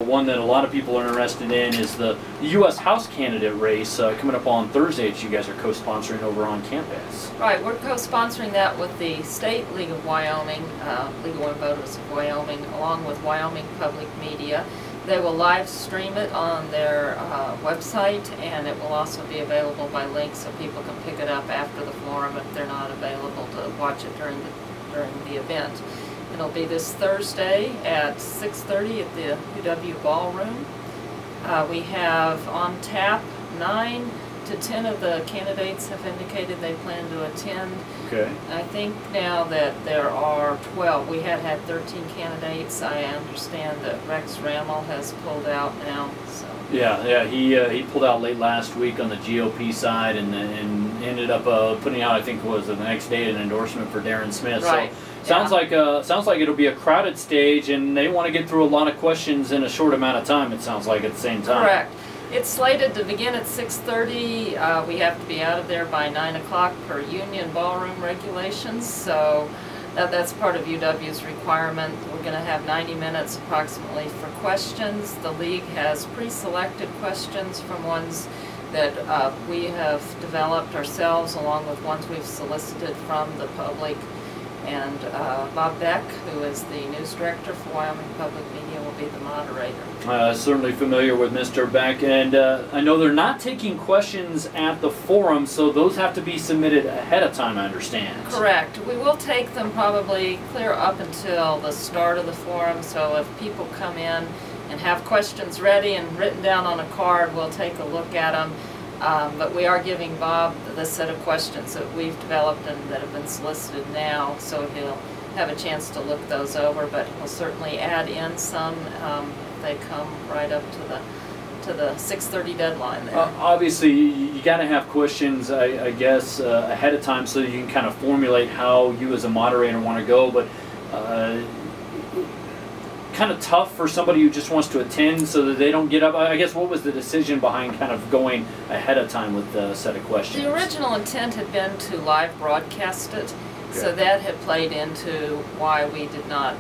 One that a lot of people are interested in is the U.S. House candidate race coming up on Thursday that you guys are co-sponsoring over on campus. Right, we're co-sponsoring that with the State League of Wyoming, League of Women Voters of Wyoming, along with Wyoming Public Media. They will live stream it on their website, and it will also be available by link so people can pick it up after the forum if they're not available to watch it during the event. It'll be this Thursday at 6:30 at the KOWB Ballroom. We have on tap 9 to 10 of the candidates have indicated they plan to attend. Okay. I think now that there are 12. We had 13 candidates. I understand that Rex Rammel has pulled out now. So. Yeah, he pulled out late last week on the GOP side and ended up putting out, I think it was the next day, an endorsement for Darren Smith. Right. So sounds like it'll be a crowded stage, and they want to get through a lot of questions in a short amount of time. It sounds like at the same time. Correct. It's slated to begin at 6:30. We have to be out of there by 9 o'clock per union ballroom regulations. So that's part of UW's requirement. We're going to have 90 minutes approximately for questions. The league has pre-selected questions from ones that we have developed ourselves, along with ones we've solicited from the public. And Bob Beck, who is the news director for Wyoming Public Media, will be the moderator. Certainly familiar with Mr. Beck, and I know they're not taking questions at the forum, so those have to be submitted ahead of time, I understand. Correct. We will take them probably clear up until the start of the forum, so if people come in and have questions ready and written down on a card, we'll take a look at them. But we are giving Bob the set of questions that we've developed and that have been solicited now, so he'll have a chance to look those over, but we'll certainly add in some if they come right up to the 6:30 deadline there. Obviously, you got to have questions, I guess, ahead of time so you can kind of formulate how you as a moderator want to go, but kind of tough for somebody who just wants to attend so that they don't get up. I guess what was the decision behind kind of going ahead of time with the set of questions? The original intent had been to live broadcast it, okay. So that had played into why we did not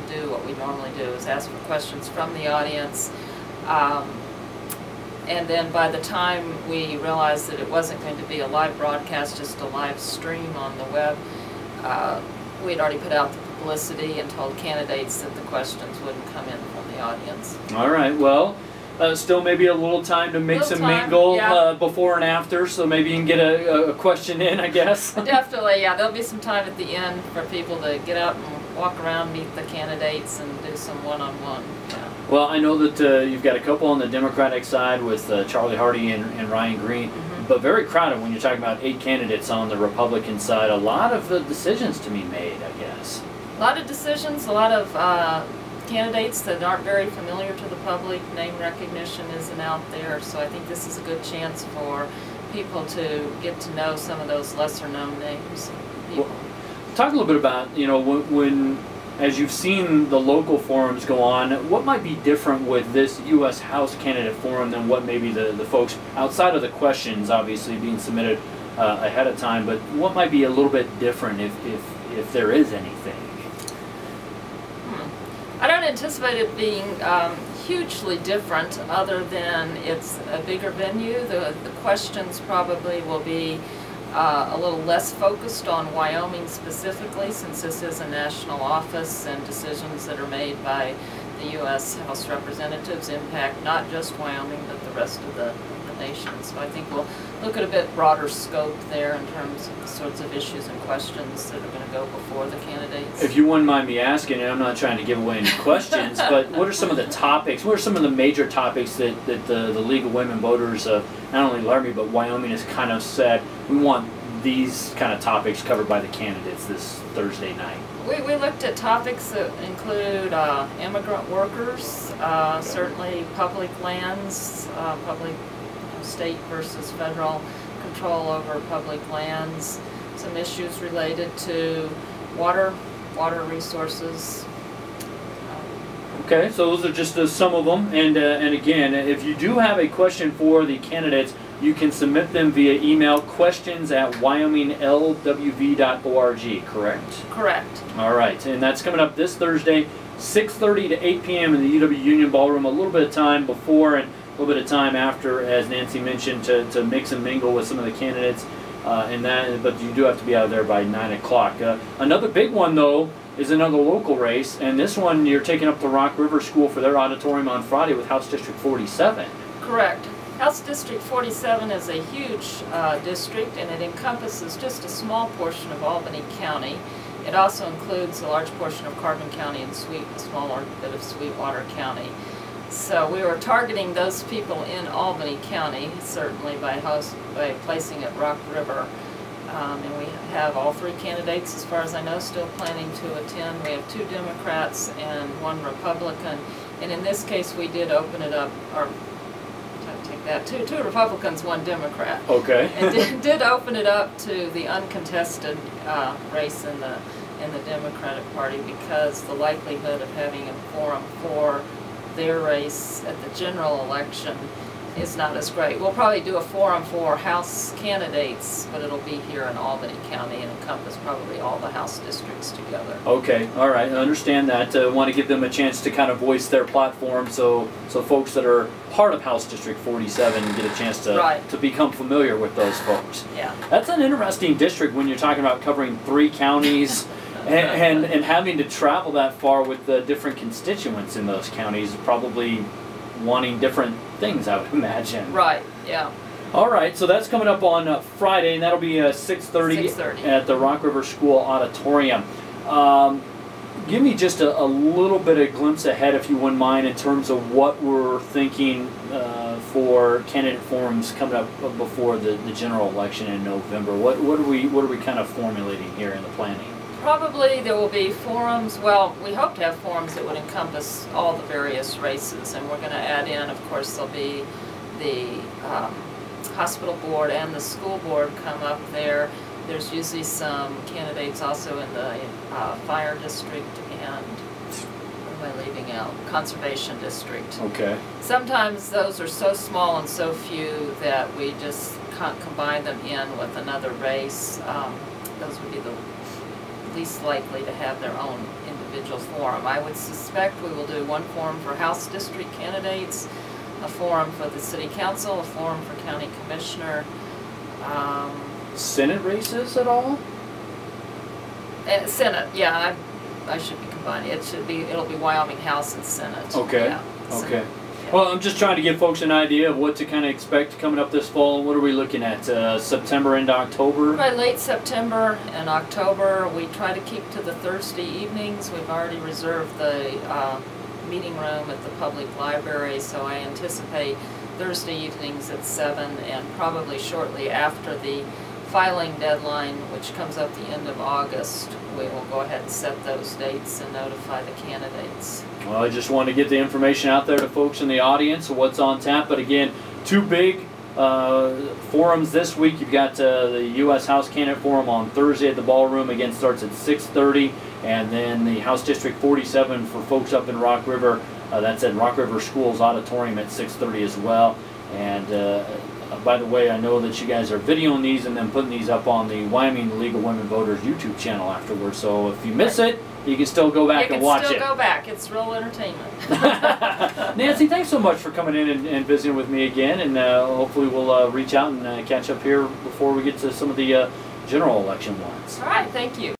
do what we normally do, is ask for questions from the audience. And then by the time we realized that it wasn't going to be a live broadcast, just a live stream on the web, we had already put out the publicity and told candidates that the questions wouldn't come in from the audience. All right, well, still maybe a little time to mix and mingle, yeah. Before and after, so maybe you can get a question in, I guess. Definitely, yeah. There'll be some time at the end for people to get out and walk around, meet the candidates, and do some one-on-one. Yeah. Well, I know that you've got a couple on the Democratic side with Charlie Hardy and Ryan Green, but very crowded when you're talking about 8 candidates on the Republican side. A lot of decisions to be made, I guess. A lot of decisions, a lot of candidates that aren't very familiar to the public. Name recognition isn't out there, so I think this is a good chance for people to get to know some of those lesser-known names. Well, talk a little bit about, you know, when as you've seen the local forums go on, what might be different with this U.S. House candidate forum than what maybe the folks outside of the questions, obviously being submitted ahead of time, but what might be a little bit different if there is anything? I don't anticipate it being hugely different, other than it's a bigger venue. The questions probably will be a little less focused on Wyoming specifically, since this is a national office and decisions that are made by the U.S. House Representatives impact not just Wyoming but the rest of the nation. So I think we'll look at a bit broader scope there in terms of the sorts of issues and questions that are going to go before the candidates. If you wouldn't mind me asking, and I'm not trying to give away any questions, but what are some of the topics, what are some of the major topics that the League of Women Voters of not only Laramie but Wyoming has kind of said, we want these kind of topics covered by the candidates this Thursday night? We looked at topics that include immigrant workers, okay. Certainly public lands, public state versus federal control over public lands, some issues related to water resources. Okay, so those are just some of them, and again, if you do have a question for the candidates, you can submit them via email, questions@wyominglwv.org, correct? Correct. All right, and that's coming up this Thursday 6:30 to 8 p.m. in the UW Union Ballroom. A little bit of time before and a little bit of time after, as Nancy mentioned, to mix and mingle with some of the candidates. But you do have to be out there by 9 o'clock. Another big one, though, is another local race, and this one you're taking up to Rock River School for their auditorium on Friday with House District 47. Correct. House District 47 is a huge district, and it encompasses just a small portion of Albany County. It also includes a large portion of Carbon County and a smaller bit of Sweetwater County. So we were targeting those people in Albany County, certainly by placing at Rock River. And we have all three candidates, as far as I know, still planning to attend. We have 2 Democrats and 1 Republican. And in this case, we did open it up, or take that, two Republicans, 1 Democrat. Okay. And did open it up to the uncontested race in the Democratic Party, because the likelihood of having a forum for their race at the general election is not as great. We'll probably do a forum for House candidates, but it'll be here in Albany County and encompass probably all the House districts together. Okay, all right, I understand that. Want to give them a chance to kind of voice their platform, so folks that are part of House District 47 get a chance to become familiar with those folks. Yeah. That's an interesting district when you're talking about covering 3 counties. And having to travel that far with the different constituents in those counties, probably wanting different things, I would imagine. Right, yeah. All right, so that's coming up on Friday, and that'll be 6:30 at the Rock River School Auditorium. Give me just a little bit of glimpse ahead, if you wouldn't mind, in terms of what we're thinking for candidate forums coming up before the general election in November. What are we kind of formulating here in the planning? Probably there will be forums. Well, we hope to have forums that would encompass all the various races, and we're going to add in, of course, there'll be the hospital board and the school board come up there. There's usually some candidates also in the fire district and, what am I leaving out, conservation district. Okay. Sometimes those are so small and so few that we just can't combine them in with another race. Those would be the least likely to have their own individual forum. I would suspect we will do 1 forum for House District candidates, a forum for the City Council, a forum for County Commissioner. Senate races at all? Senate, yeah, I should be combining. It'll be Wyoming House and Senate. Okay. Yeah, okay. Senate. Well, I'm just trying to give folks an idea of what to kind of expect coming up this fall. What are we looking at? September into October? By late September and October. We try to keep to the Thursday evenings. We've already reserved the meeting room at the public library, so I anticipate Thursday evenings at 7, and probably shortly after the filing deadline, which comes up the end of August, we will go ahead and set those dates and notify the candidates. Well, I just want to get the information out there to folks in the audience of what's on tap. But again, 2 big forums this week. You've got the U.S. House Candidate Forum on Thursday at the Ballroom. Again, starts at 6:30. And then the House District 47 for folks up in Rock River. That's at Rock River School's Auditorium at 6:30 as well. And by the way, I know that you guys are videoing these and then putting these up on the Wyoming League of Women Voters YouTube channel afterwards. So if you miss it, you can still go back and watch it. You can still go back. It's real entertainment. Nancy, thanks so much for coming in and visiting with me again. And hopefully we'll reach out and catch up here before we get to some of the general election ones. All right. Thank you.